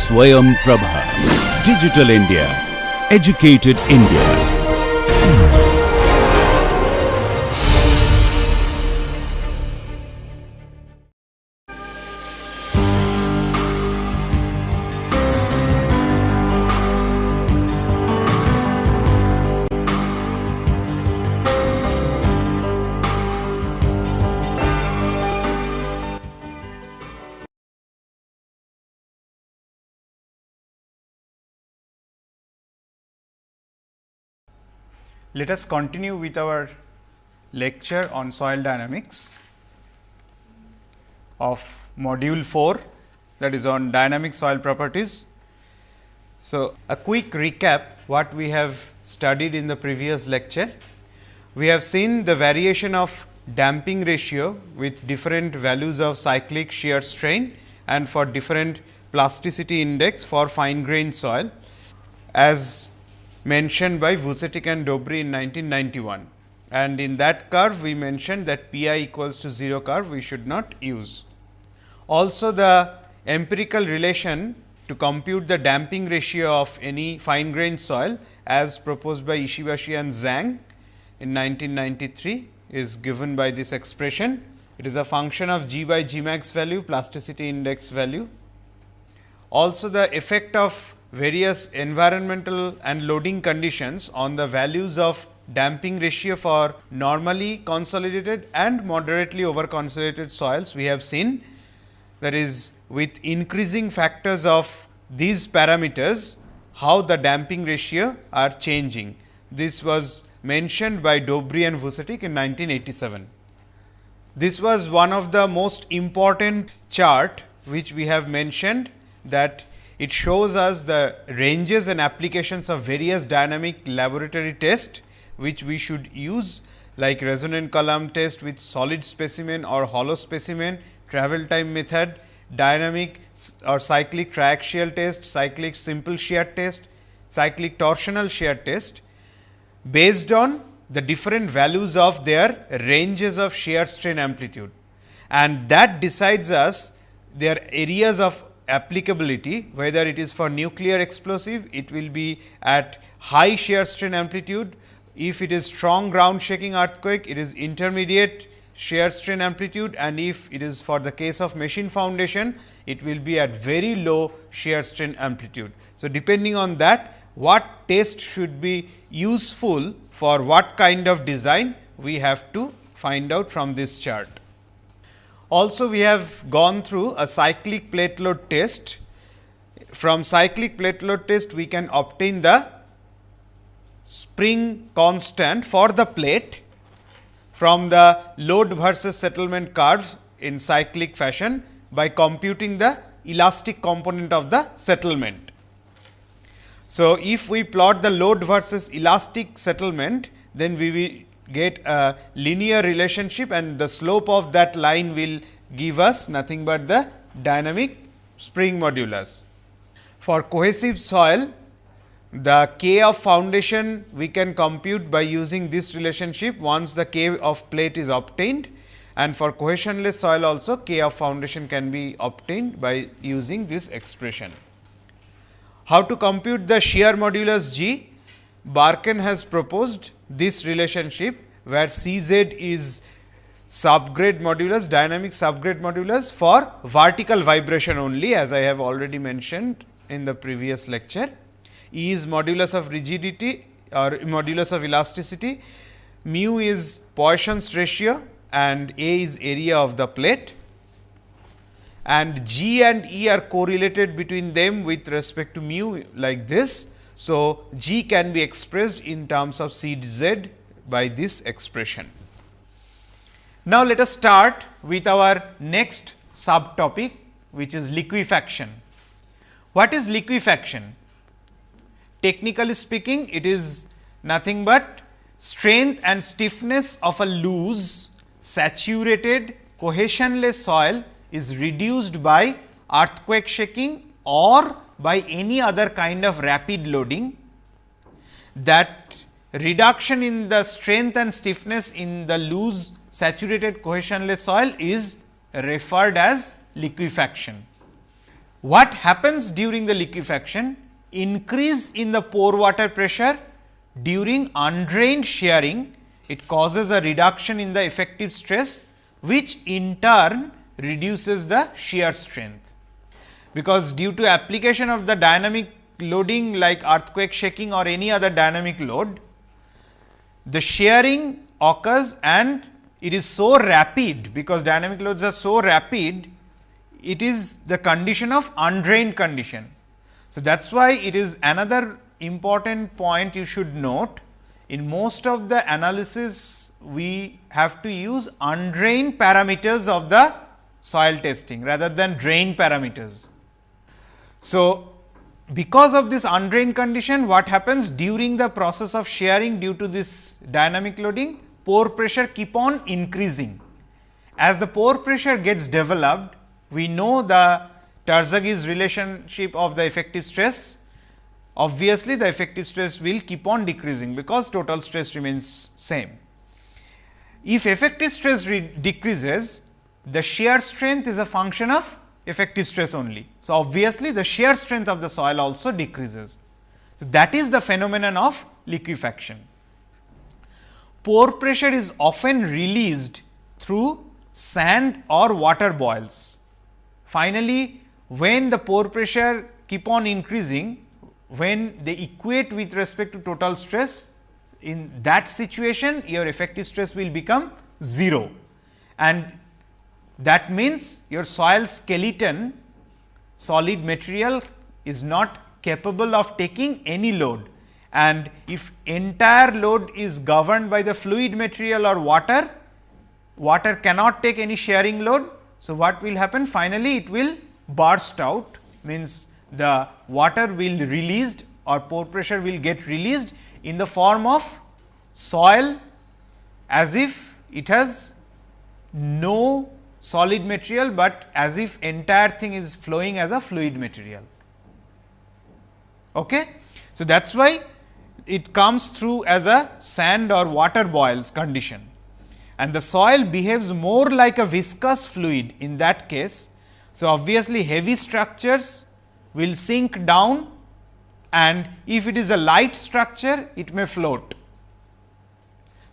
Swayam Prabha. Digital India. Educated India. Let us continue with our lecture on soil dynamics of module 4, that is on dynamic soil properties. So, a quick recap what we have studied in the previous lecture. We have seen the variation of damping ratio with different values of cyclic shear strain and for different plasticity index for fine grained soil, as mentioned by Vucetich and Dobry in 1991, and in that curve we mentioned that pi equals to 0 curve we should not use. Also, the empirical relation to compute the damping ratio of any fine grained soil as proposed by Ishibashi and Zhang in 1993 is given by this expression. It is a function of G by G max value, plasticity index value. Also, the effect of various environmental and loading conditions on the values of damping ratio for normally consolidated and moderately over consolidated soils we have seen, that is with increasing factors of these parameters how the damping ratio are changing. This was mentioned by Dobry and Vucetich in 1987. This was one of the most important chart which we have mentioned, that it shows us the ranges and applications of various dynamic laboratory tests which we should use, like resonant column test with solid specimen or hollow specimen, travel time method, dynamic or cyclic triaxial test, cyclic simple shear test, cyclic torsional shear test, based on the different values of their ranges of shear strain amplitude, and that decides us their areas of applicability, whether it is for nuclear explosive, it will be at high shear strain amplitude. If it is strong ground shaking earthquake, it is intermediate shear strain amplitude, and if it is for the case of machine foundation, it will be at very low shear strain amplitude. So, depending on that, what test should be useful for what kind of design, we have to find out from this chart. Also, we have gone through a cyclic plate load test. From cyclic plate load test, we can obtain the spring constant for the plate from the load versus settlement curve in cyclic fashion by computing the elastic component of the settlement. So, if we plot the load versus elastic settlement, then we will get a linear relationship, and the slope of that line will give us nothing but the dynamic spring modulus. For cohesive soil, the K of foundation we can compute by using this relationship once the K of plate is obtained, and for cohesionless soil also K of foundation can be obtained by using this expression. How to compute the shear modulus G? Barken has proposed this relationship where Cz is subgrade modulus, dynamic subgrade modulus for vertical vibration only, as I have already mentioned in the previous lecture. E is modulus of rigidity or modulus of elasticity, mu is Poisson's ratio, and A is area of the plate, and G and E are correlated between them with respect to mu like this. So, G can be expressed in terms of Cz by this expression. Now, let us start with our next subtopic, which is liquefaction. What is liquefaction? Technically speaking, it is nothing but strength and stiffness of a loose, saturated, cohesionless soil is reduced by earthquake shaking or by any other kind of rapid loading. That reduction in the strength and stiffness in the loose saturated cohesionless soil is referred as liquefaction. What happens during the liquefaction? Increase in the pore water pressure during undrained shearing, it causes a reduction in the effective stress, which in turn reduces the shear strength. Because due to application of the dynamic loading like earthquake shaking or any other dynamic load, the shearing occurs and it is so rapid, because dynamic loads are so rapid, it is the condition of undrained condition. So, that is why it is another important point you should note. In most of the analysis, we have to use undrained parameters of the soil testing rather than drain parameters. So, because of this undrained condition, what happens during the process of shearing due to this dynamic loading, pore pressure keep on increasing. As the pore pressure gets developed, we know the Terzaghi's relationship of the effective stress. Obviously, the effective stress will keep on decreasing, because total stress remains same. If effective stress decreases, the shear strength is a function of effective stress only. So, obviously, the shear strength of the soil also decreases. So, that is the phenomenon of liquefaction. Pore pressure is often released through sand or water boils. Finally, when the pore pressure keep on increasing, when they equate with respect to total stress, in that situation your effective stress will become 0, and that means your soil skeleton, solid material, is not capable of taking any load, and if entire load is governed by the fluid material or water, water cannot take any shearing load. So, what will happen? Finally, it will burst out, means the water will released or pore pressure will get released in the form of soil, as if it has no solid material, but as if entire thing is flowing as a fluid material. Okay? So, that is why it comes through as a sand or water boils condition, and the soil behaves more like a viscous fluid in that case. So, obviously, heavy structures will sink down, and if it is a light structure, it may float.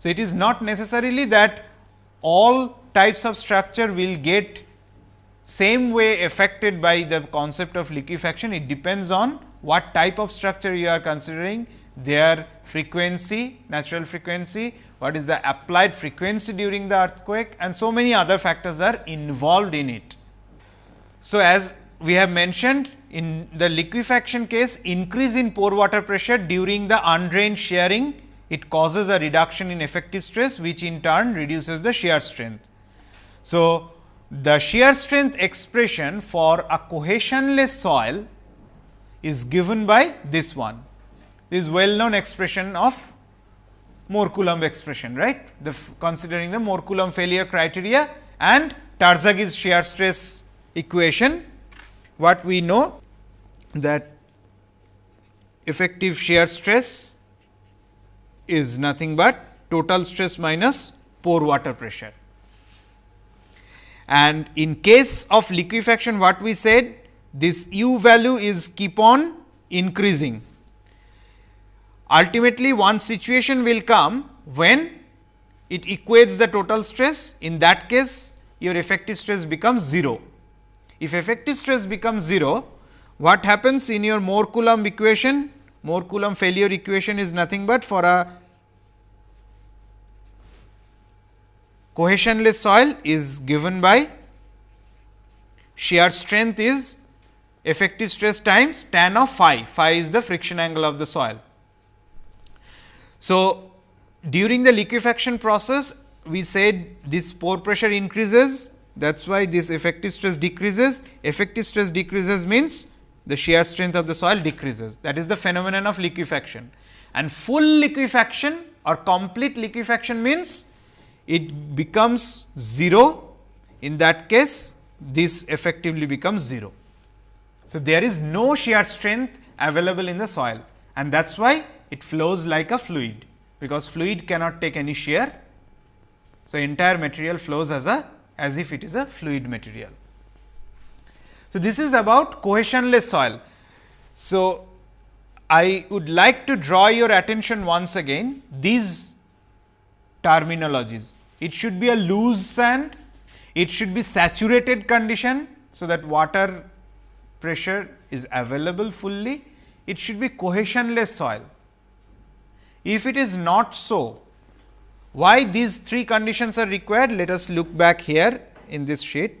So, it is not necessarily that all types of structure will get same way affected by the concept of liquefaction. It depends on what type of structure you are considering, their frequency, natural frequency, what is the applied frequency during the earthquake, and so many other factors are involved in it. So, as we have mentioned, in the liquefaction case, increase in pore water pressure during the undrained shearing, it causes a reduction in effective stress, which in turn reduces the shear strength. So, the shear strength expression for a cohesionless soil is given by this one. This well known expression of Mohr-Coulomb expression, right? Considering the Mohr-Coulomb failure criteria and Terzaghi's shear stress equation, what we know that effective shear stress is nothing but total stress minus pore water pressure. And in case of liquefaction, what we said, this U value is keep on increasing. Ultimately, one situation will come when it equates the total stress. In that case, your effective stress becomes 0. If effective stress becomes 0, what happens in your Mohr-Coulomb equation? Mohr-Coulomb failure equation is nothing but for a cohesionless soil is given by shear strength is effective stress times tan of phi. Phi is the friction angle of the soil. So, during the liquefaction process, we said this pore pressure increases, that is why this effective stress decreases. Effective stress decreases means the shear strength of the soil decreases. That is the phenomenon of liquefaction. And full liquefaction or complete liquefaction means it becomes 0. In that case, this effectively becomes 0. So, there is no shear strength available in the soil, and that is why it flows like a fluid, because fluid cannot take any shear. So, entire material flows as if it is a fluid material. So, this is about cohesionless soil. So, I would like to draw your attention once again these terminologies. It should be a loose sand, it should be saturated condition, so that water pressure is available fully, it should be cohesionless soil. If it is not so, why these three conditions are required? Let us look back here in this sheet.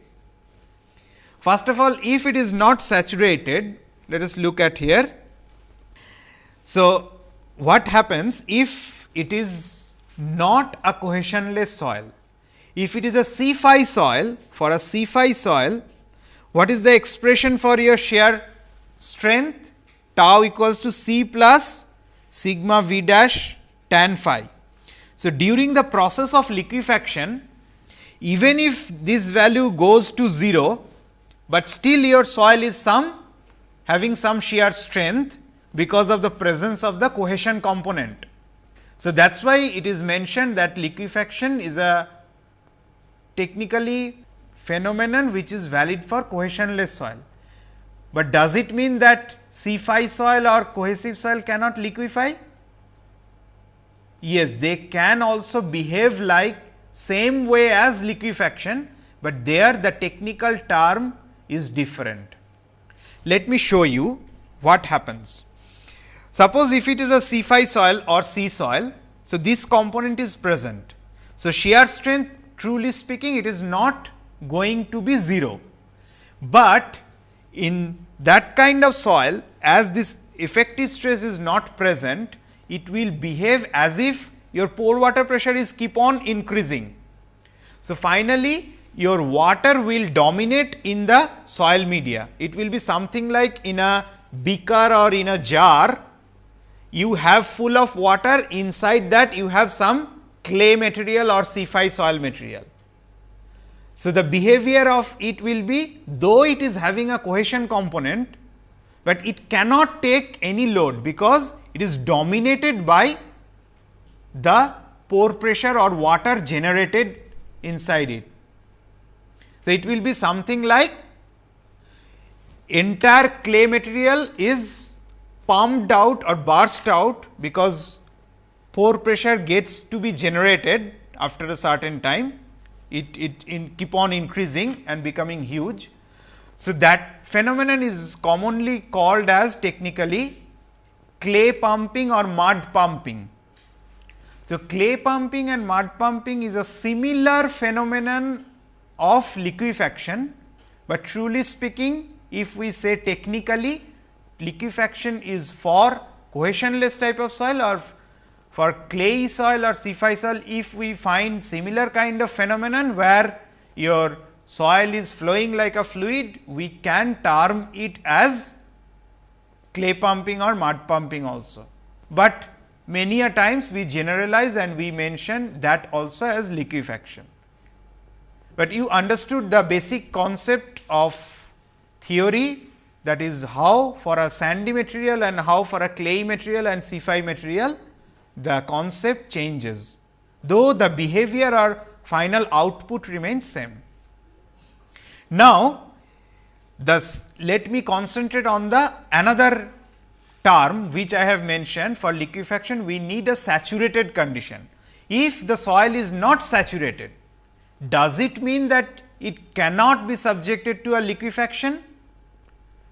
First of all, if it is not saturated, let us look at here. So, what happens if it is not a cohesionless soil? If it is a C5 soil, for a C5 soil, what is the expression for your shear strength? Tau equals to C plus sigma V dash tan phi. So, during the process of liquefaction, even if this value goes to 0, but still your soil is having some shear strength because of the presence of the cohesion component. So, that is why it is mentioned that liquefaction is a technically phenomenon which is valid for cohesionless soil. But does it mean that C5 soil or cohesive soil cannot liquefy? Yes, they can also behave like same way as liquefaction, but there the technical term is different. Let me show you what happens. Suppose if it is a C5 soil or C soil, so this component is present. So, shear strength, truly speaking, it is not going to be 0, but in that kind of soil, as this effective stress is not present, it will behave as if your pore water pressure is keep on increasing. So, finally, your water will dominate in the soil media. It will be something like in a beaker or in a jar, you have full of water, inside that you have some clay material or C5 soil material. So, the behavior of it will be, though it is having a cohesion component, but it cannot take any load because it is dominated by the pore pressure or water generated inside it. So, it will be something like entire clay material is pumped out or burst out because pore pressure gets to be generated after a certain time. It keep on increasing and becoming huge. So, that phenomenon is commonly called as technically clay pumping or mud pumping. So, clay pumping and mud pumping is a similar phenomenon of liquefaction, but truly speaking, if we say technically liquefaction is for cohesionless type of soil or for clay soil or C5 soil, if we find similar kind of phenomenon where your soil is flowing like a fluid, we can term it as clay pumping or mud pumping also. But many a times we generalize and we mention that also as liquefaction. But you understood the basic concept of theory, that is how for a sandy material and how for a clay material and C5 material the concept changes, though the behavior or final output remains same. Now, thus let me concentrate on the another term which I have mentioned. For liquefaction we need a saturated condition. If the soil is not saturated, does it mean that it cannot be subjected to a liquefaction?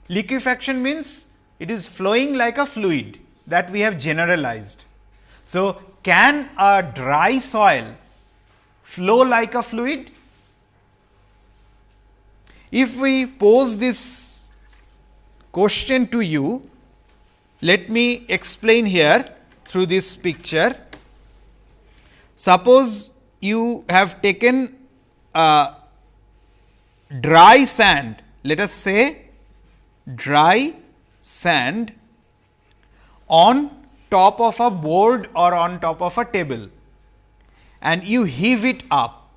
Liquefaction means it is flowing like a fluid, that we have generalized. So, can a dry soil flow like a fluid? If we pose this question to you, let me explain here through this picture. Suppose you have taken a dry sand, let us say dry sand on top of a board or on top of a table, and you heave it up.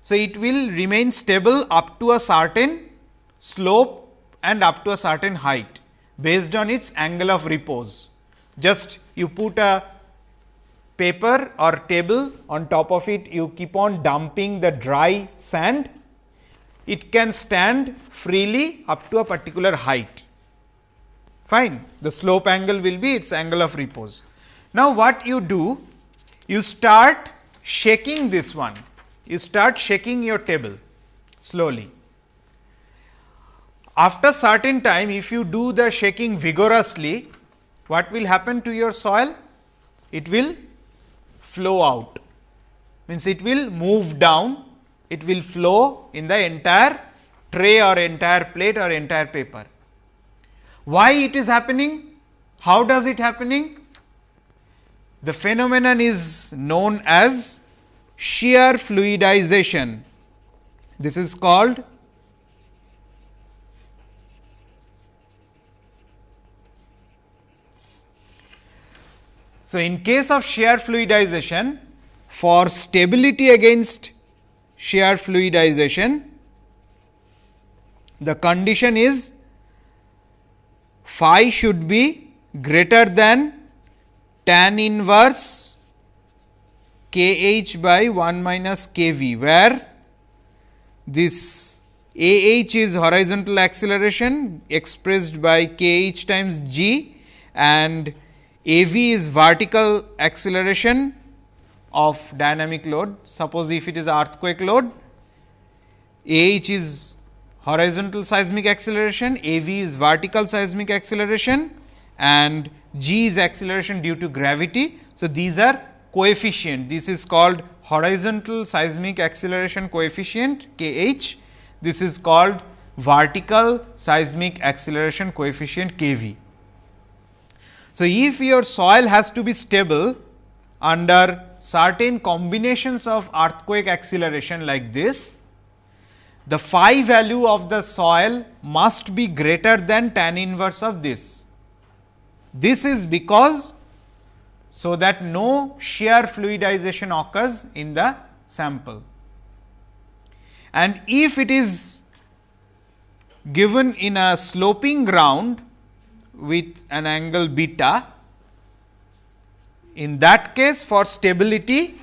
So, it will remain stable up to a certain slope and up to a certain height based on its angle of repose. Just you put a paper or table on top of it, you keep on dumping the dry sand, it can stand freely up to a particular height. Fine, the slope angle will be its angle of repose. Now, what you do? You start shaking this one, you start shaking your table slowly. After certain time, if you do the shaking vigorously, what will happen to your soil? It will flow out, means it will move down, it will flow in the entire tray or entire plate or entire paper. Why it is happening? How does it happening? The phenomenon is known as shear fluidization. This is called so in case of shear fluidization, for stability against shear fluidization, the condition is phi should be greater than tan inverse k h by 1 minus k v, where this a h is horizontal acceleration expressed by k h times g and a v is vertical acceleration of dynamic load. Suppose if it is earthquake load, a h is horizontal seismic acceleration, a v is vertical seismic acceleration and g is acceleration due to gravity. So, these are coefficient, this is called horizontal seismic acceleration coefficient k h, this is called vertical seismic acceleration coefficient k v. So, if your soil has to be stable under certain combinations of earthquake acceleration like this, the phi value of the soil must be greater than tan inverse of this. This is because so that no shear fluidization occurs in the sample. And if it is given in a sloping ground with an angle beta, in that case for stability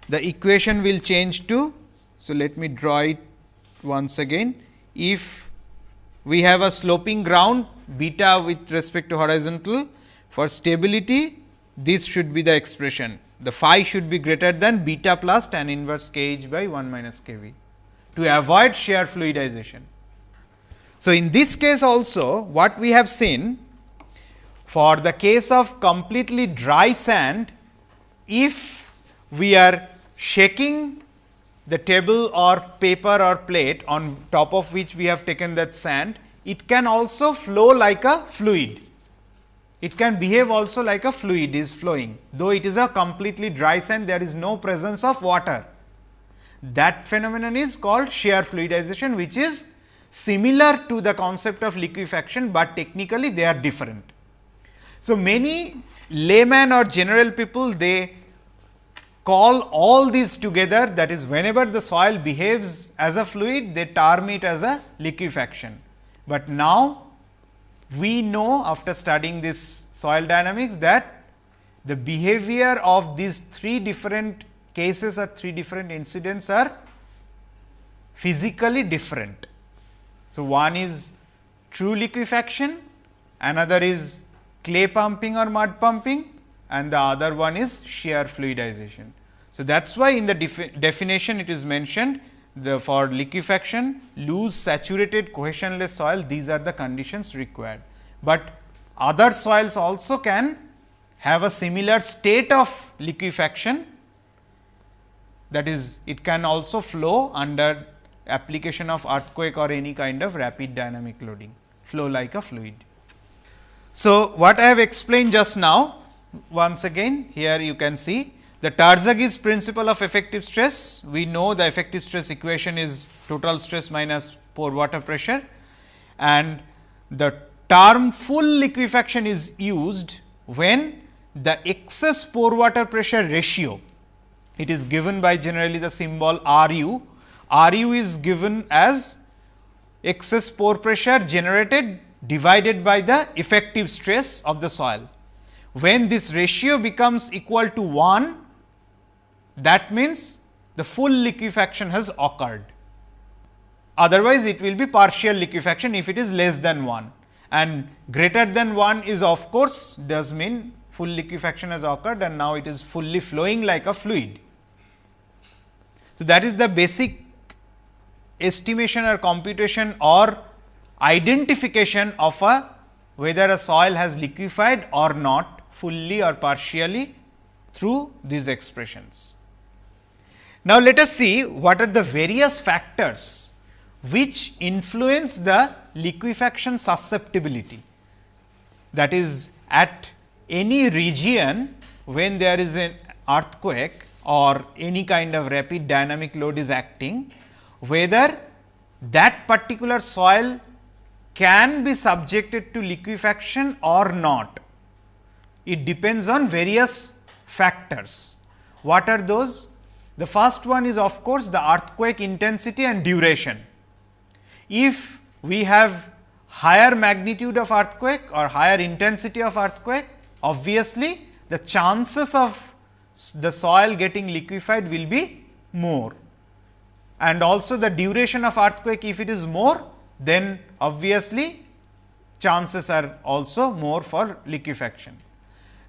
the equation will change to, so let me draw it once again. If we have a sloping ground beta with respect to horizontal, for stability this should be the expression, the phi should be greater than beta plus tan inverse k h by 1 minus k v to avoid shear fluidization. So, in this case also what we have seen, for the case of completely dry sand, if we are shaking the table or paper or plate on top of which we have taken that sand, it can also flow like a fluid. It can behave also like a fluid is flowing, though it is a completely dry sand, there is no presence of water. That phenomenon is called shear fluidization, which is similar to the concept of liquefaction, but technically they are different. So, many layman or general people, they call all these together, that is whenever the soil behaves as a fluid, they term it as a liquefaction. But now, we know after studying this soil dynamics that the behavior of these three different cases or three different incidents are physically different. So, one is true liquefaction, another is clay pumping or mud pumping, and the other one is shear fluidization. So, that is why in the definition it is mentioned, for liquefaction, loose saturated cohesionless soil, these are the conditions required. But other soils also can have a similar state of liquefaction, that is it can also flow under application of earthquake or any kind of rapid dynamic loading, flow like a fluid. So, what I have explained just now, once again here you can see the Terzaghi's principle of effective stress. We know the effective stress equation is total stress minus pore water pressure, and the term full liquefaction is used when the excess pore water pressure ratio, it is given by generally the symbol RU. RU is given as excess pore pressure generated divided by the effective stress of the soil. When this ratio becomes equal to 1, that means the full liquefaction has occurred. Otherwise, it will be partial liquefaction if it is less than 1, and greater than 1 is of course does mean full liquefaction has occurred and now it is fully flowing like a fluid. So, that is the basic estimation or computation or identification of whether a soil has liquefied or not fully or partially through these expressions. Now, let us see what are the various factors which influence the liquefaction susceptibility. That is, at any region when there is an earthquake or any kind of rapid dynamic load is acting, whether that particular soil can be subjected to liquefaction or not. It depends on various factors. What are those? The first one is of course, the earthquake intensity and duration. If we have higher magnitude of earthquake or higher intensity of earthquake, obviously, the chances of the soil getting liquefied will be more, and also the duration of earthquake, if it is more, then obviously chances are also more for liquefaction.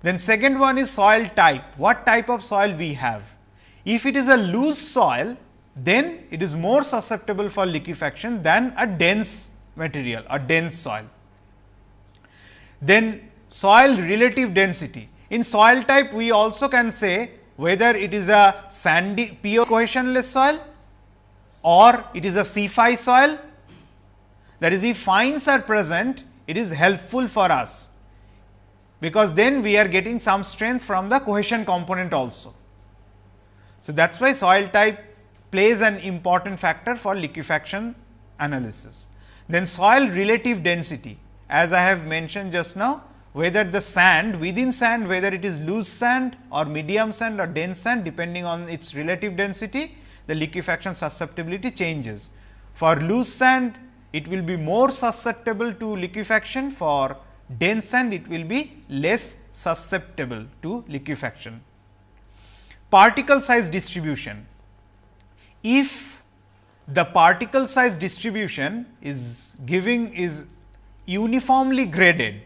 Then second one is soil type. What type of soil we have? If it is a loose soil, then it is more susceptible for liquefaction than a dense material or dense soil. Then soil relative density. In soil type, we also can say whether it is a sandy pure cohesionless soil or it is a C5 soil. That is, if fines are present, it is helpful for us, because then we are getting some strength from the cohesion component also. So, that is why soil type plays an important factor for liquefaction analysis. Then soil relative density, as I have mentioned just now, whether the sand within sand, whether it is loose sand or medium sand or dense sand, depending on its relative density, the liquefaction susceptibility changes. For loose sand, it will be more susceptible to liquefaction. For dense sand, it will be less susceptible to liquefaction. Particle size distribution. If the particle size distribution is uniformly graded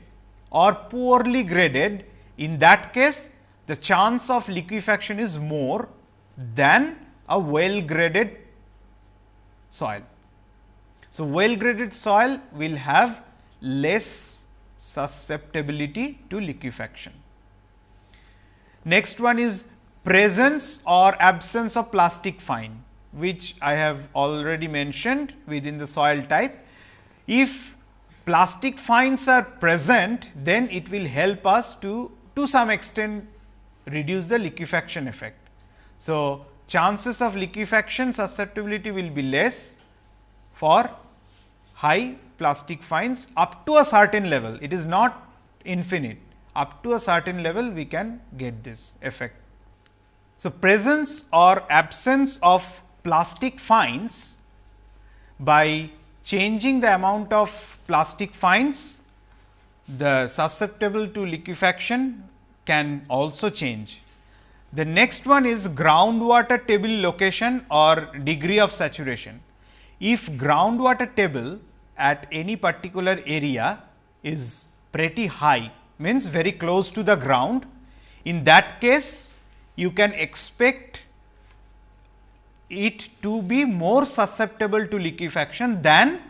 or poorly graded, in that case the chance of liquefaction is more than a well graded soil. So, well graded soil will have less susceptibility to liquefaction. Next one is presence or absence of plastic fine, which I have already mentioned within the soil type. If plastic fines are present, then it will help us to some extent reduce the liquefaction effect. So, chances of liquefaction susceptibility will be less for high plastic fines up to a certain level. It is not infinite, up to a certain level we can get this effect. So, presence or absence of plastic fines, by changing the amount of plastic fines, the susceptible to liquefaction can also change. The next one is groundwater table location or degree of saturation. If groundwater table at any particular area is pretty high, means very close to the ground, in that case you can expect it to be more susceptible to liquefaction than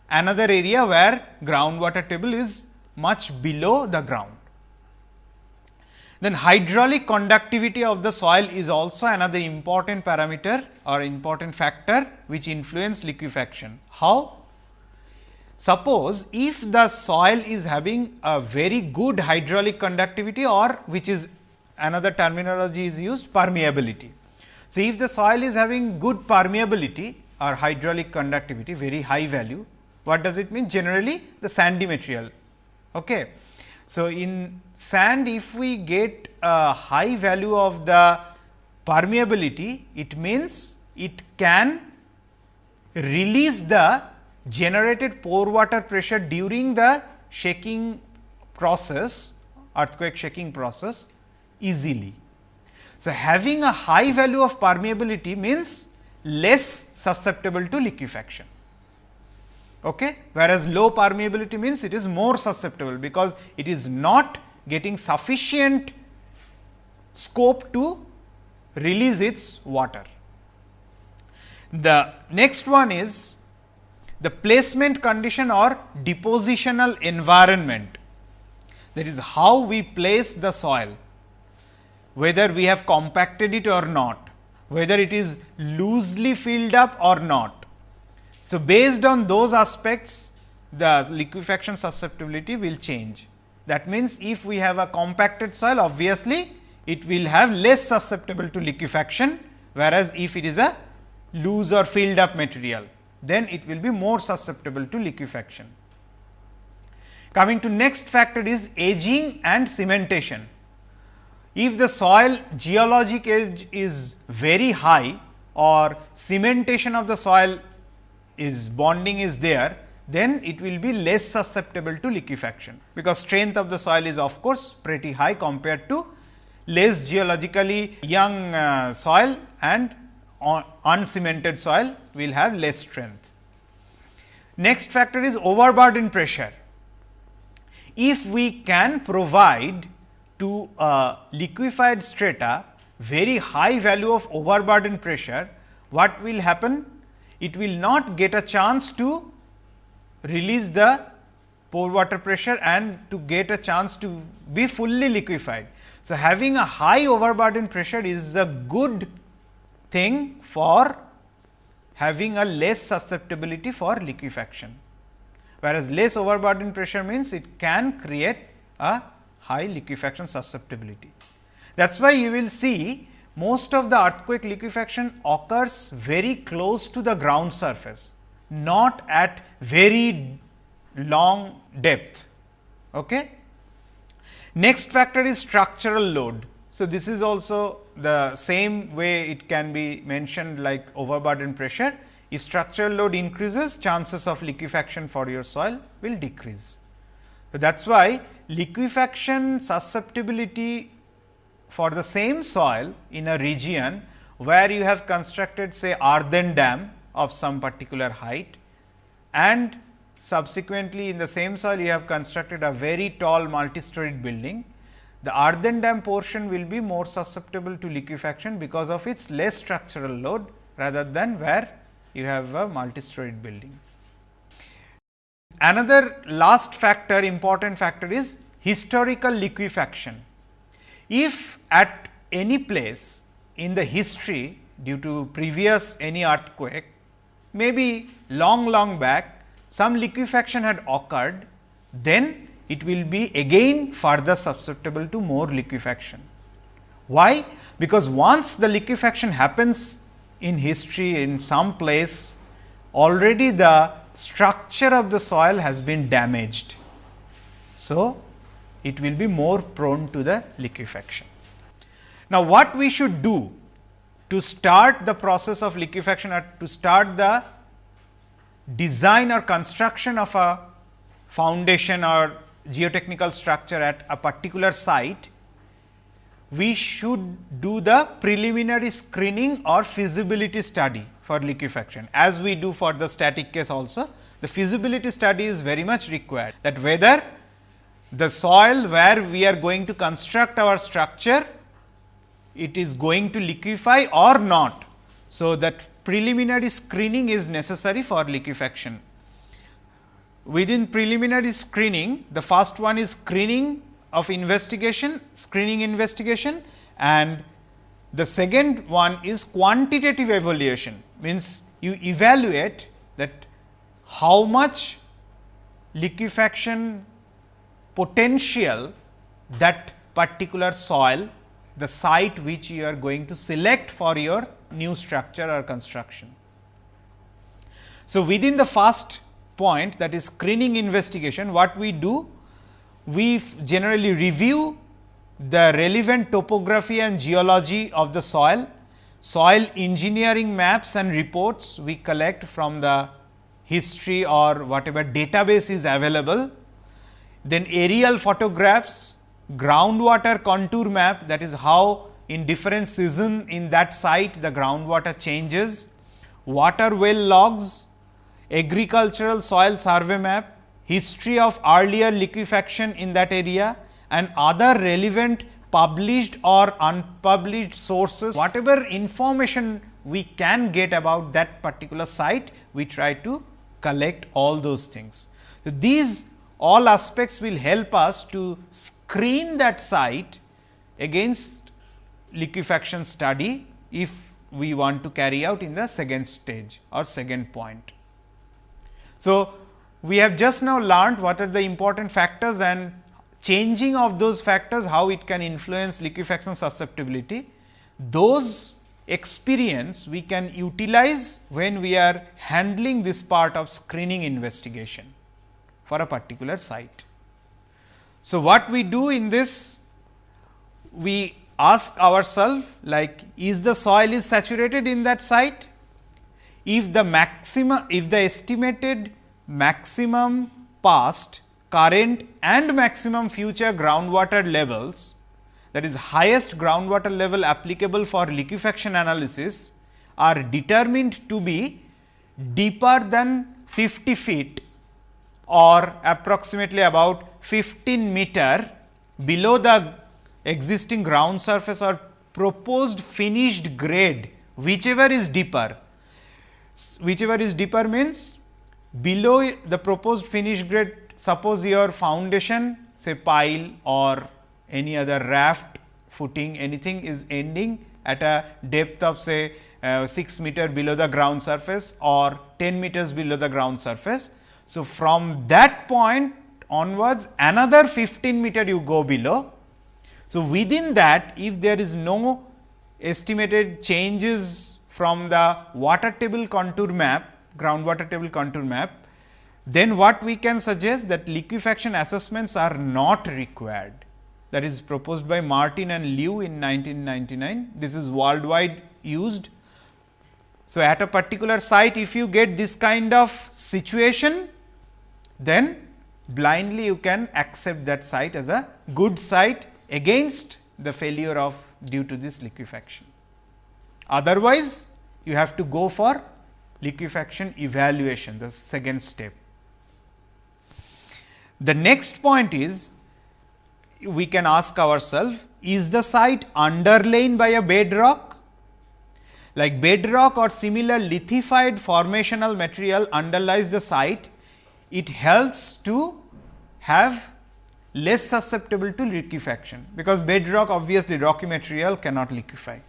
another area where groundwater table is much below the ground. Then hydraulic conductivity of the soil is also another important parameter or important factor which influence liquefaction. How? Suppose if the soil is having a very good hydraulic conductivity, or which is another terminology is used, permeability. So, if the soil is having good permeability or hydraulic conductivity, very high value, what does it mean? Generally the sandy material. Okay. So, in sand, if we get a high value of the permeability, it means it can release the generated pore water pressure during the shaking process, earthquake shaking process easily. So, having a high value of permeability means less susceptible to liquefaction. Okay? Whereas low permeability means it is more susceptible, because it is not getting sufficient scope to release its water. The next one is the placement condition or depositional environment. That is how we place the soil, whether we have compacted it or not, whether it is loosely filled up or not. So, based on those aspects, the liquefaction susceptibility will change. That means, if we have a compacted soil, obviously it will have less susceptible to liquefaction, whereas if it is a loose or filled up material, then it will be more susceptible to liquefaction. Coming to next factor is aging and cementation. If the soil geologic age is very high, or cementation of the soil is bonding is there, then it will be less susceptible to liquefaction, because strength of the soil is of course pretty high compared to less geologically young soil, and uncemented soil will have less strength. Next factor is overburden pressure. If we can provide to a liquefied strata very high value of overburden pressure, what will happen? It will not get a chance to release the pore water pressure and to get a chance to be fully liquefied. So, having a high overburden pressure is a good thing for having a less susceptibility for liquefaction, whereas less overburden pressure means it can create a high liquefaction susceptibility. That is why you will see most of the earthquake liquefaction occurs very close to the ground surface, not at very long depth. Okay? Next factor is structural load. So, this is also the same way it can be mentioned like overburden pressure. If structural load increases, chances of liquefaction for your soil will decrease. So, that is why liquefaction susceptibility for the same soil in a region where you have constructed say earthen dam of some particular height, and subsequently in the same soil you have constructed a very tall multi-storied building, the earthen dam portion will be more susceptible to liquefaction because of its less structural load rather than where you have a multi-storied building. Another last factor, important factor is historical liquefaction. If at any place in the history due to previous any earthquake, maybe long back some liquefaction had occurred, then it will be again further susceptible to more liquefaction. Why? Because once the liquefaction happens in history in some place, already the structure of the soil has been damaged. So, it will be more prone to the liquefaction. Now, what we should do to start the process of liquefaction or to start the design or construction of a foundation or geotechnical structure at a particular site, we should do the preliminary screening or feasibility study for liquefaction, as we do for the static case also. The feasibility study is very much required, that whether the soil where we are going to construct our structure, it is going to liquefy or not. So, that preliminary screening is necessary for liquefaction. Within preliminary screening, the first one is screening investigation, and the second one is quantitative evaluation, means you evaluate that how much liquefaction potential that particular soil, the site which you are going to select for your new structure or construction. So, within the first point, that is screening investigation, what we do? We generally review the relevant topography and geology of the soil, soil engineering maps and reports we collect from the history or whatever database is available, then aerial photographs, groundwater contour map, that is how in different season in that site the groundwater changes, water well logs, agricultural soil survey map, history of earlier liquefaction in that area, and other relevant published or unpublished sources. Whatever information we can get about that particular site, we try to collect all those things. So, these all aspects will help us to screen that site against liquefaction study if we want to carry out in the second stage or second point. So, we have just now learned what are the important factors and changing of those factors, how it can influence liquefaction susceptibility. Those experience we can utilize when we are handling this part of screening investigation for a particular site. So, what we do in this, we ask ourselves like, is the soil is saturated in that site? If the estimated maximum past, current and maximum future groundwater levels, that is highest groundwater level applicable for liquefaction analysis, are determined to be deeper than 50 feet or approximately about 15 meter below the existing ground surface or proposed finished grade, whichever is deeper. Whichever is deeper means below the proposed finished grade, suppose your foundation, say pile or any other raft, footing, anything is ending at a depth of say 6 meter below the ground surface or 10 meters below the ground surface. So, from that point onwards another 15 meter you go below. So, within that, if there is no estimated changes from the water table contour map, groundwater table contour map, then what we can suggest that liquefaction assessments are not required. That is proposed by Martin and Liu in 1999. This is worldwide used. So, at a particular site, if you get this kind of situation, then blindly you can accept that site as a good site against the failure of due to this liquefaction. Otherwise, you have to go for liquefaction evaluation, the second step. The next point is, we can ask ourselves, is the site underlain by a bedrock? Like bedrock or similar lithified formational material underlies the site, it helps to have less susceptible to liquefaction, because bedrock obviously rocky material cannot liquefy.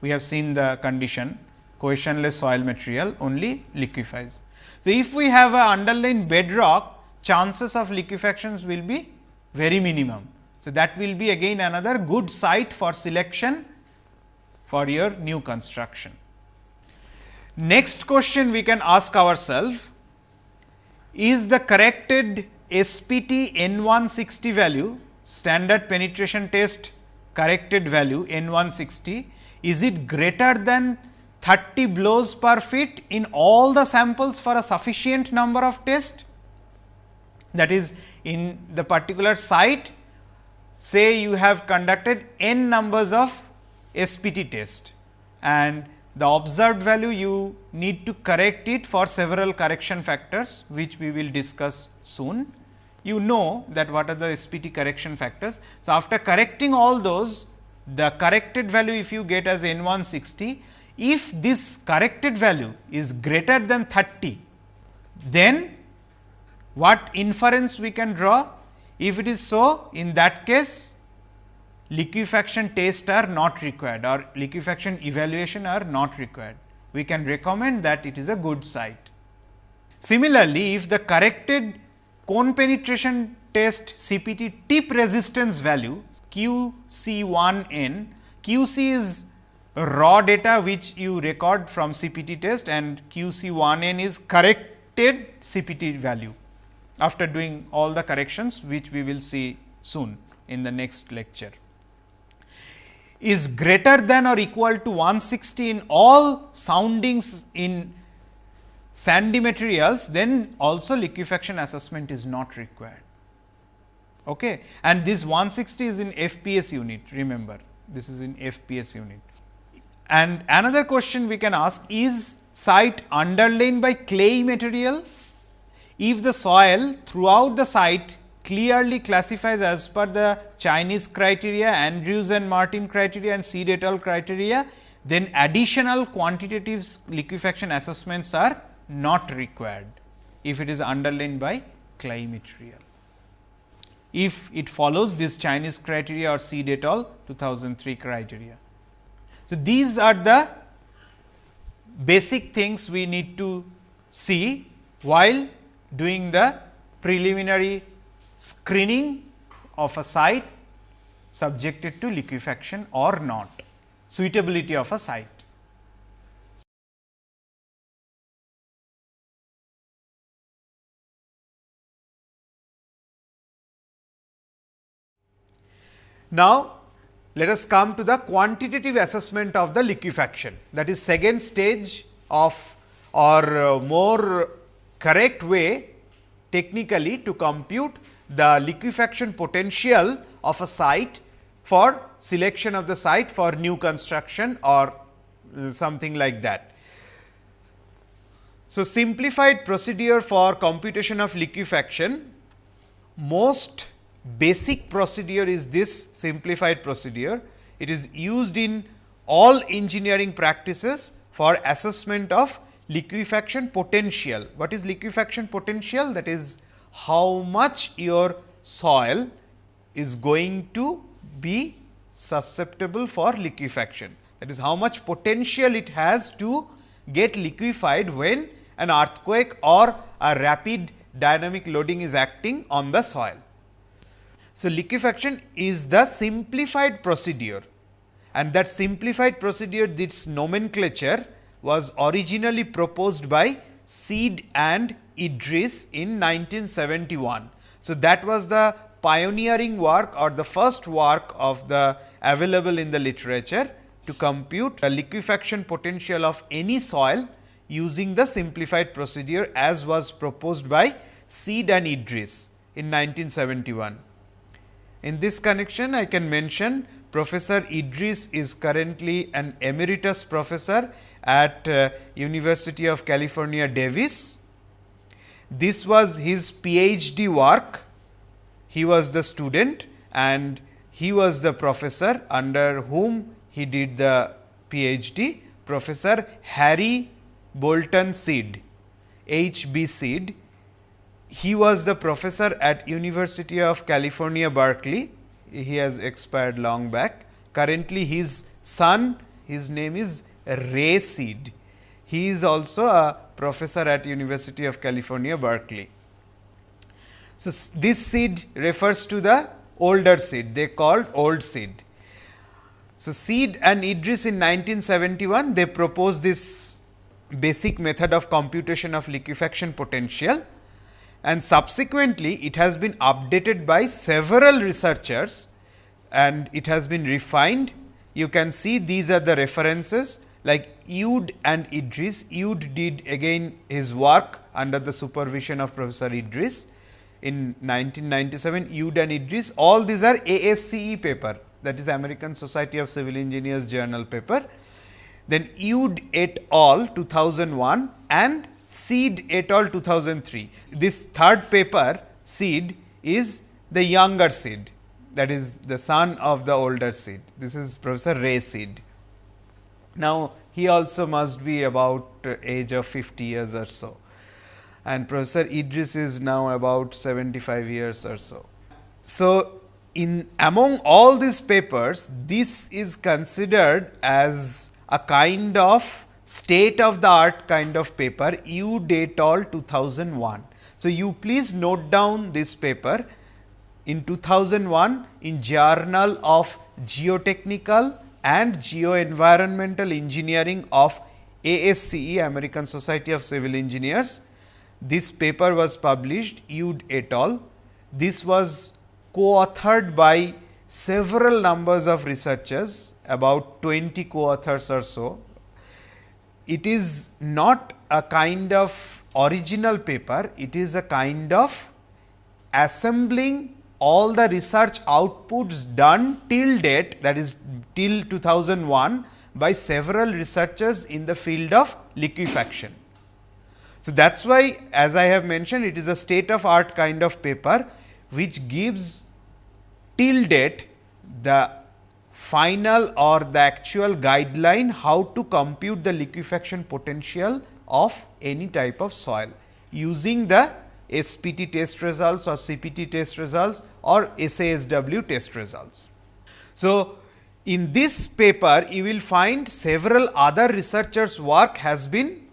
We have seen the condition, cohesionless soil material only liquefies. So, if we have a underlain bedrock, chances of liquefactions will be very minimum. So, that will be again another good site for selection for your new construction. Next question we can ask ourselves, is the corrected SPT N160 value, standard penetration test corrected value N160, is it greater than 30 blows per feet in all the samples for a sufficient number of tests? That is, in the particular site, say you have conducted n numbers of SPT test and the observed value you need to correct it for several correction factors, which we will discuss soon. You know that what are the SPT correction factors. So, after correcting all those, the corrected value if you get as N160, if this corrected value is greater than 30, then what inference we can draw? If it is so, in that case liquefaction tests are not required or liquefaction evaluation are not required. We can recommend that it is a good site. Similarly, if the corrected cone penetration test CPT tip resistance value QC1N, QC is raw data which you record from CPT test and QC1N is corrected CPT value after doing all the corrections, which we will see soon in the next lecture, is greater than or equal to 160 in all soundings in sandy materials, then also liquefaction assessment is not required. Okay. And this 160 is in FPS unit, remember this is in FPS unit. And another question we can ask, is site underlain by clay material? if the soil throughout the site clearly classifies as per the Chinese criteria, Andrews and Martin criteria and Seed et al. Criteria, then additional quantitative liquefaction assessments are not required, if it is underlain by clay material, if it follows this Chinese criteria or Seed et al. 2003 criteria. So, these are the basic things we need to see while doing the preliminary screening of a site subjected to liquefaction or not, suitability of a site. Now, let us come to the quantitative assessment of the liquefaction, that is second stage of or more correct way technically to compute the liquefaction potential of a site for selection of the site for new construction or something like that. So, simplified procedure for computation of liquefaction, most basic procedure is this simplified procedure. It is used in all engineering practices for assessment of liquefaction potential. What is liquefaction potential? That is how much your soil is going to be susceptible for liquefaction. That is how much potential it has to get liquefied when an earthquake or a rapid dynamic loading is acting on the soil. So, liquefaction is the simplified procedure, and that simplified procedure, this nomenclature was originally proposed by Seed and Idris in 1971. So, that was the pioneering work or the first work of the available in the literature to compute the liquefaction potential of any soil using the simplified procedure as was proposed by Seed and Idris in 1971. In this connection, I can mention Professor Idris is currently an emeritus professor at University of California, Davis. This was his PhD work. He was the student and he was the professor under whom he did the PhD, Professor Harry Bolton Seed, HB Seed. He was the professor at University of California, Berkeley. He has expired long back. Currently, his son, his name is Ray Seed. He is also a professor at University of California, Berkeley. So, this seed refers to the older seed, they called old seed. So, Seed and Idris in 1971, they proposed this basic method of computation of liquefaction potential, and subsequently it has been updated by several researchers and it has been refined. You can see these are the references like Ud and Idris. Ud did again his work under the supervision of Professor Idris in 1997. Ud and Idris, all these are ASCE paper, that is American Society of Civil Engineers journal paper. Then Ud et al. 2001 and Seed et al. 2003. This third paper, Seed, is the younger Seed, that is the son of the older Seed. This is Professor Ray Seed. Now, he also must be about age of 50 years or so, and Professor Idris is now about 75 years or so. So, in among all these papers, this is considered as a kind of state of the art kind of paper, Ud et al. 2001. So, you please note down this paper in 2001 in Journal of Geotechnical and Geoenvironmental Engineering of ASCE, American Society of Civil Engineers. This paper was published, Ud et al. This was co-authored by several numbers of researchers, about 20 co-authors or so. It is not a kind of original paper, it is a kind of assembling all the research outputs done till date, that is till 2001 by several researchers in the field of liquefaction. So, that is why, as I have mentioned, it is a state of art kind of paper, which gives till date the final or the actual guideline how to compute the liquefaction potential of any type of soil using the SPT test results or CPT test results or SASW test results. So, in this paper you will find several other researchers' work has been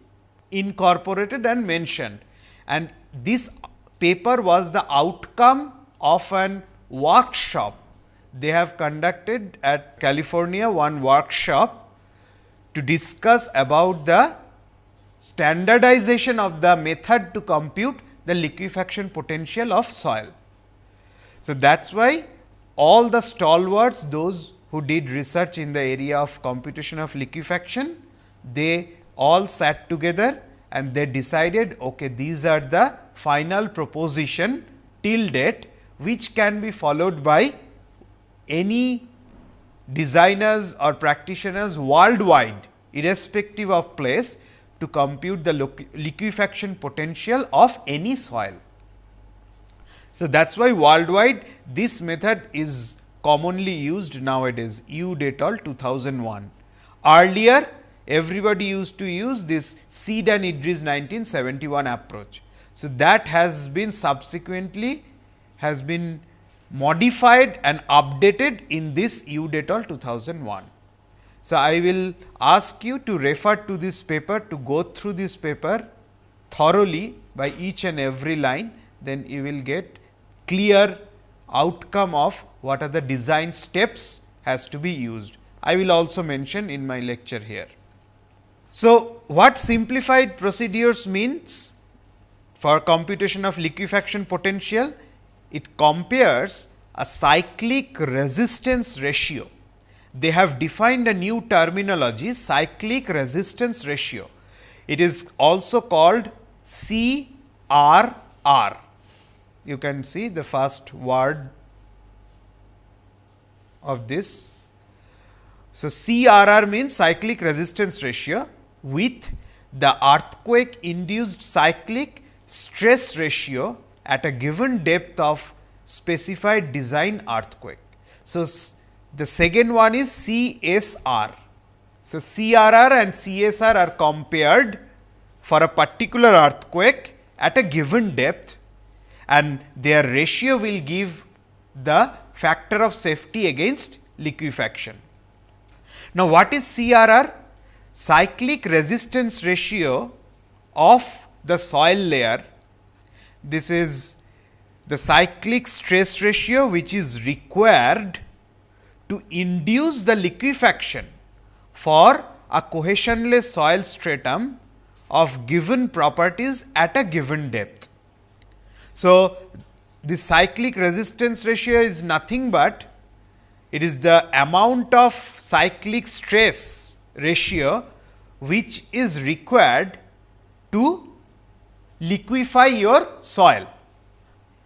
incorporated and mentioned, and this paper was the outcome of an workshop. They have conducted at California one workshop to discuss about the standardization of the method to compute the liquefaction potential of soil. So, that is why all the stalwarts, those who did research in the area of computation of liquefaction, they all sat together and they decided, okay, these are the final proposition till date, which can be followed by any designers or practitioners worldwide, irrespective of place, to compute the liquefaction potential of any soil. So, that is why worldwide this method is commonly used nowadays, U et al. 2001. Earlier, everybody used to use this Seed and Idris 1971 approach. So, that has been subsequently modified and updated in this U et al. 2001. So, I will ask you to refer to this paper, to go through this paper thoroughly by each and every line, then you will get clear outcome of what are the design steps has to be used. I will also mention in my lecture here. So, what simplified procedures means for computation of liquefaction potential? It compares a cyclic resistance ratio. They have defined a new terminology, cyclic resistance ratio. It is also called CRR. You can see the first word of this. So, CRR means cyclic resistance ratio with the earthquake induced cyclic stress ratio at a given depth of specified design earthquake. So, the second one is CSR. So, CRR and CSR are compared for a particular earthquake at a given depth, and their ratio will give the factor of safety against liquefaction. Now, what is CRR? Cyclic resistance ratio of the soil layer. This is the cyclic stress ratio which is required to induce the liquefaction for a cohesionless soil stratum of given properties at a given depth. So, the cyclic resistance ratio is nothing but it is the amount of cyclic stress ratio which is required to liquefy your soil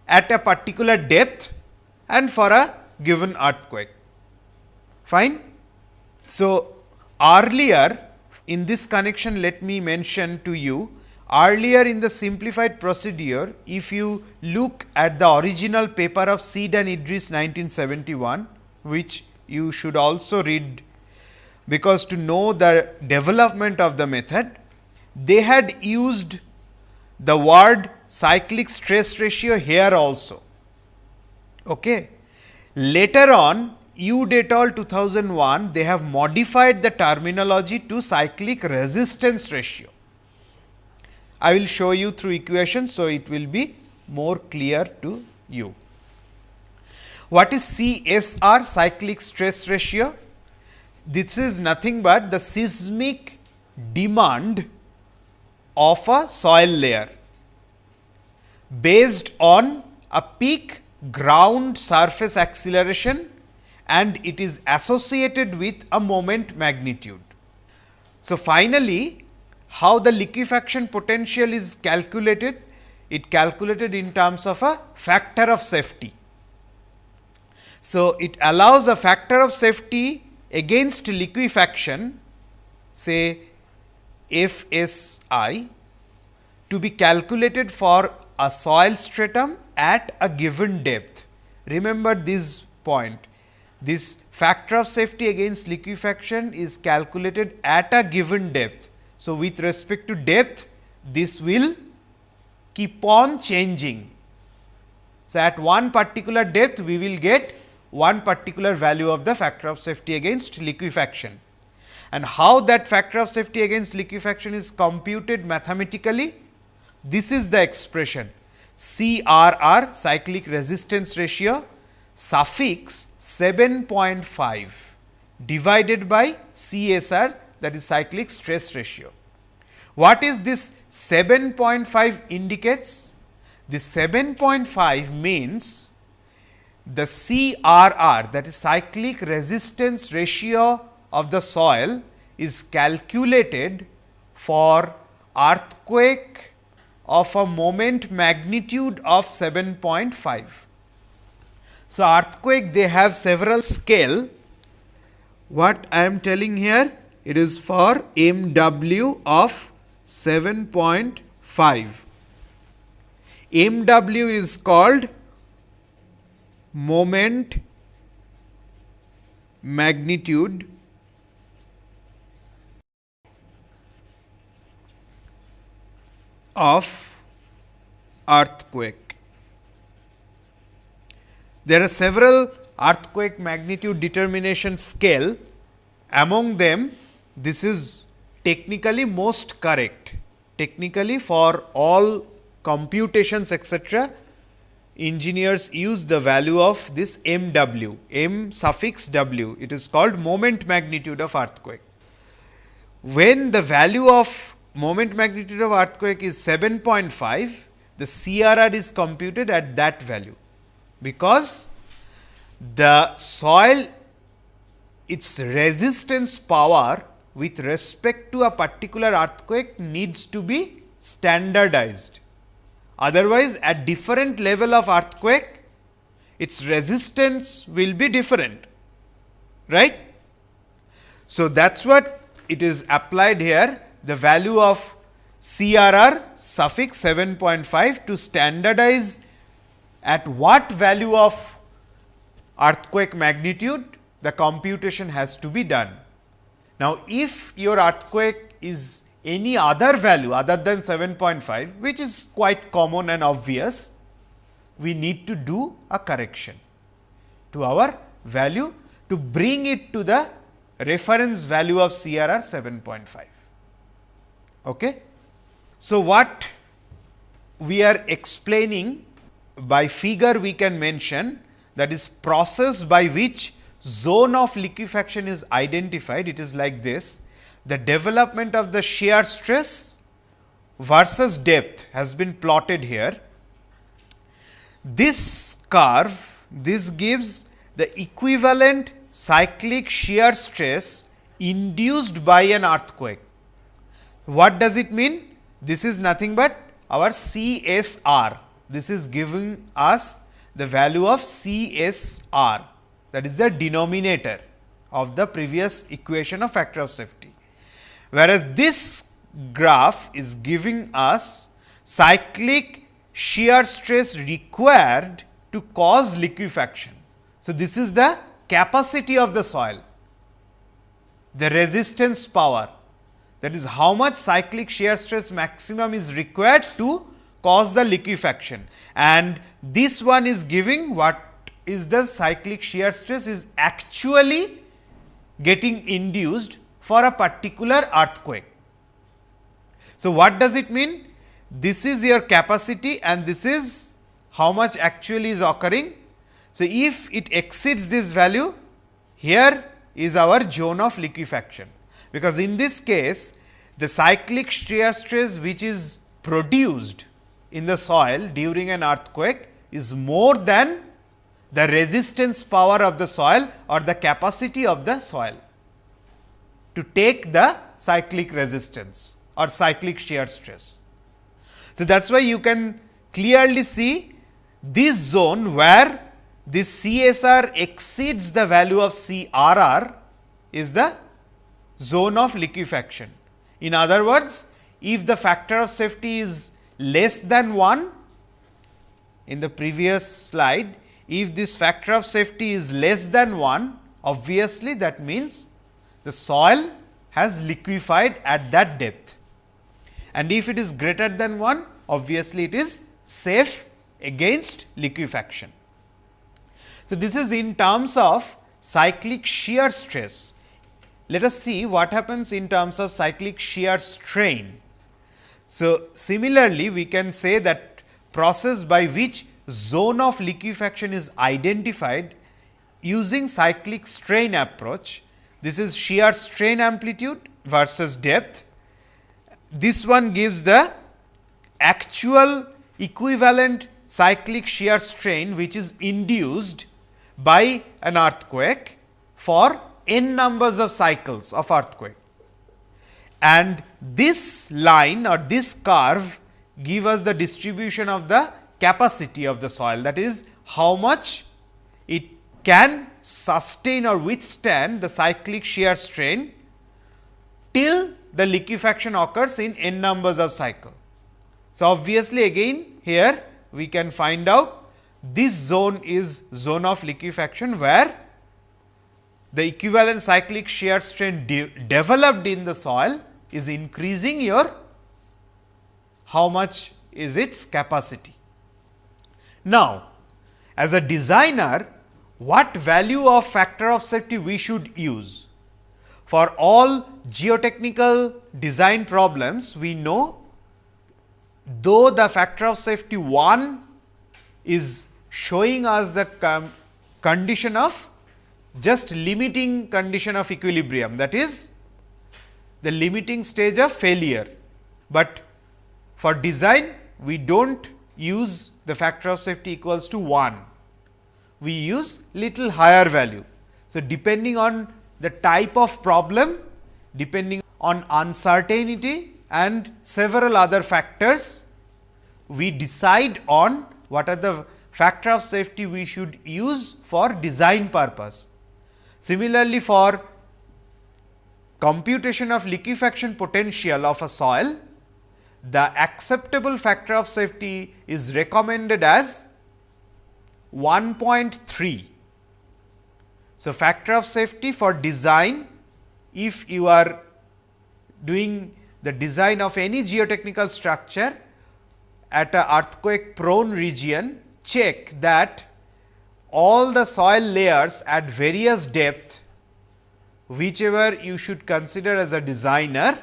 at a particular depth and for a given earthquake. Fine. So, earlier in this connection, let me mention to you, earlier in the simplified procedure, if you look at the original paper of Seed and Idris 1971, which you should also read, because to know the development of the method, they had used the word cyclic stress ratio here also. Okay. Later on, U et al. 2001, they have modified the terminology to cyclic resistance ratio. I will show you through equations, so it will be more clear to you. What is CSR, cyclic stress ratio? This is nothing but the seismic demand of a soil layer based on a peak ground surface acceleration, and it is associated with a moment magnitude. So, finally, how the liquefaction potential is calculated? It calculated in terms of a factor of safety. So, it allows a factor of safety against liquefaction, say FSI, to be calculated for a soil stratum at a given depth. Remember this point. This factor of safety against liquefaction is calculated at a given depth. So, with respect to depth, this will keep on changing. So, at one particular depth, we will get one particular value of the factor of safety against liquefaction. And how that factor of safety against liquefaction is computed mathematically? This is the expression CRR, cyclic resistance ratio, suffix 7.5 divided by CSR, that is cyclic stress ratio. What is this 7.5 indicates? This 7.5 means the CRR, that is cyclic resistance ratio of the soil, is calculated for earthquake of a moment magnitude of 7.5. So, earthquake, they have several scale. What I am telling here, it is for MW of 7.5. MW is called moment magnitude of earthquake. There are several earthquake magnitude determination scale. Among them, this is technically most correct. Technically, for all computations etc., engineers use the value of this MW, M suffix W. It is called moment magnitude of earthquake. When the value of moment magnitude of earthquake is 7.5, the CRR is computed at that value, because the soil, its resistance power with respect to a particular earthquake needs to be standardized. Otherwise, at different level of earthquake, its resistance will be different, right. So, that is what it is applied here, the value of CRR suffix 7.5 to standardize at what value of earthquake magnitude the computation has to be done. Now, if your earthquake is any other value other than 7.5, which is quite common and obvious, we need to do a correction to our value to bring it to the reference value of CRR 7.5. Okay? So, what we are explaining by figure, we can mention, that is process by which zone of liquefaction is identified. It is like this: the development of the shear stress versus depth has been plotted here. This curve, this gives the equivalent cyclic shear stress induced by an earthquake. What does it mean? This is nothing but our CSR. This is giving us the value of CSR, that is the denominator of the previous equation of factor of safety. Whereas, this graph is giving us cyclic shear stress required to cause liquefaction. So, this is the capacity of the soil, the resistance power, that is how much cyclic shear stress maximum is required to cause the liquefaction, and this one is giving what is the cyclic shear stress is actually getting induced for a particular earthquake. So, what does it mean? This is your capacity and this is how much actually is occurring. So, if it exceeds this value, here is our zone of liquefaction, because in this case the cyclic shear stress which is produced in the soil during an earthquake is more than the resistance power of the soil or the capacity of the soil to take the cyclic resistance or cyclic shear stress. So, that is why you can clearly see this zone where this CSR exceeds the value of CRR is the zone of liquefaction. In other words, if the factor of safety is less than 1 in the previous slide, if this factor of safety is less than 1, obviously that means the soil has liquefied at that depth, and if it is greater than 1, obviously it is safe against liquefaction. So, this is in terms of cyclic shear stress. Let us see what happens in terms of cyclic shear strain. So, similarly we can say that process by which zone of liquefaction is identified using cyclic strain approach. This is shear strain amplitude versus depth. This one gives the actual equivalent cyclic shear strain which is induced by an earthquake for n numbers of cycles of earthquake. And this line or this curve give us the distribution of the capacity of the soil, that is how much it can sustain or withstand the cyclic shear strain till the liquefaction occurs in n numbers of cycle. So, obviously again here we can find out this zone is zone of liquefaction, where the equivalent cyclic shear strain developed in the soil is increasing your how much is its capacity. Now, as a designer, what value of factor of safety we should use? For all geotechnical design problems, we know though the factor of safety 1 is showing us the condition of just limiting condition of equilibrium, that is the limiting stage of failure, but for design we do not use the factor of safety equals to 1, we use little higher value. So, depending on the type of problem, depending on uncertainty and several other factors, we decide on what are the factor of safety we should use for design purpose. Similarly, for computation of liquefaction potential of a soil, the acceptable factor of safety is recommended as 1.3. So, factor of safety for design, if you are doing the design of any geotechnical structure at a earthquake prone region, check that all the soil layers at various depth, whichever you should consider as a designer,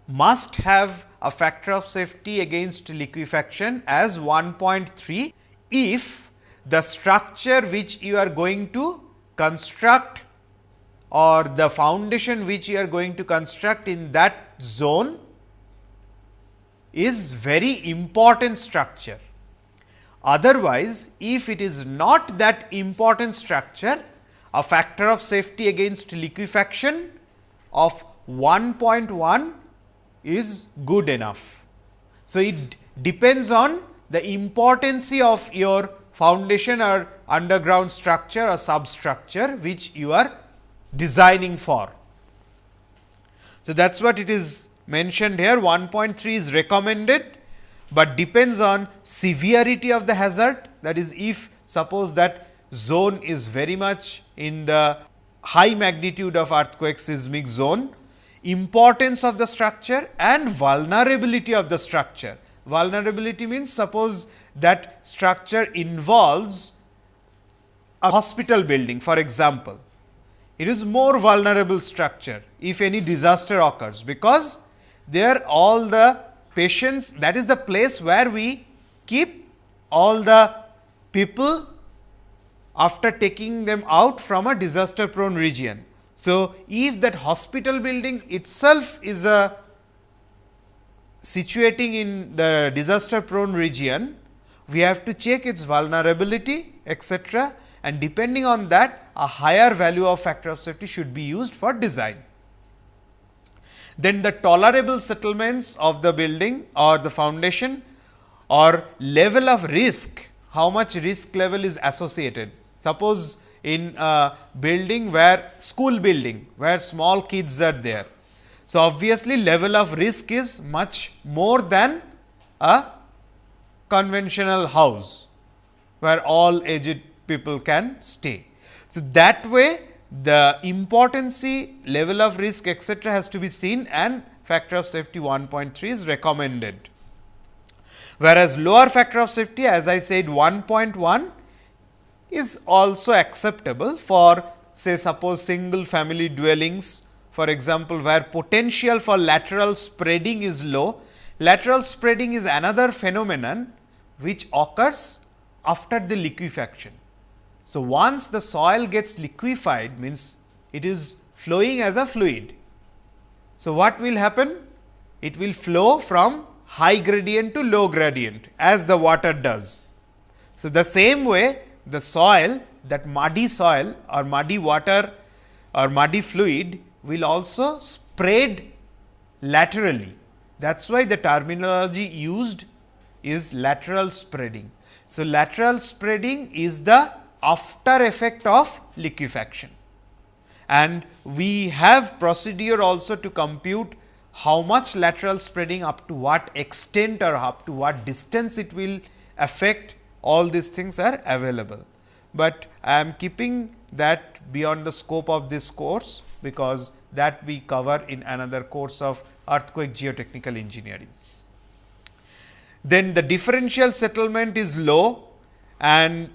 must have a factor of safety against liquefaction as 1.3 if the structure which you are going to construct or the foundation which you are going to construct in that zone is very important structure. Otherwise, if it is not that important structure, a factor of safety against liquefaction of 1.1 is good enough. So, it depends on the importance of your foundation or underground structure or substructure which you are designing for. So, that is what it is mentioned here. 1.3 is recommended, but depends on severity of the hazard, that is if suppose that zone is very much in the high magnitude of earthquake seismic zone, importance of the structure and vulnerability of the structure. Vulnerability means suppose that structure involves a hospital building, for example, it is more vulnerable structure if any disaster occurs, because there all the patients, that is the place where we keep all the people after taking them out from a disaster prone region. So, if that hospital building itself is situating in the disaster prone region, we have to check its vulnerability etc., and depending on that a higher value of factor of safety should be used for design. Then the tolerable settlements of the building or the foundation or level of risk, how much risk level is associated. Suppose in a building where school building where small kids are there. So, obviously, level of risk is much more than a conventional house, where all aged people can stay. So, that way the importancy, level of risk etcetera has to be seen, and factor of safety 1.3 is recommended. Whereas, lower factor of safety, as I said, 1.1 is also acceptable for, say, suppose single family dwellings, for example, where potential for lateral spreading is low. Lateral spreading is another phenomenon which occurs after the liquefaction. So, once the soil gets liquefied, means it is flowing as a fluid. So, what will happen? It will flow from high gradient to low gradient, as the water does. So, the same way the soil, that muddy soil or muddy water or muddy fluid will also spread laterally. That is why the terminology used is lateral spreading. So, lateral spreading is the after effect of liquefaction, and we have procedure also to compute how much lateral spreading, up to what extent or up to what distance it will affect. All these things are available, but I am keeping that beyond the scope of this course, because that we cover in another course of earthquake geotechnical engineering. Then the differential settlement is low, and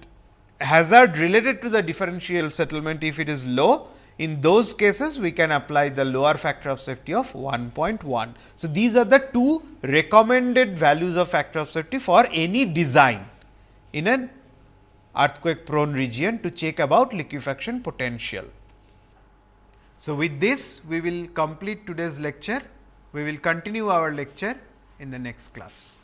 hazard related to the differential settlement, if it is low, in those cases we can apply the lower factor of safety of 1.1. So, these are the two recommended values of factor of safety for any design in an earthquake prone region to check about liquefaction potential. So, with this we will complete today's lecture. We will continue our lecture in the next class.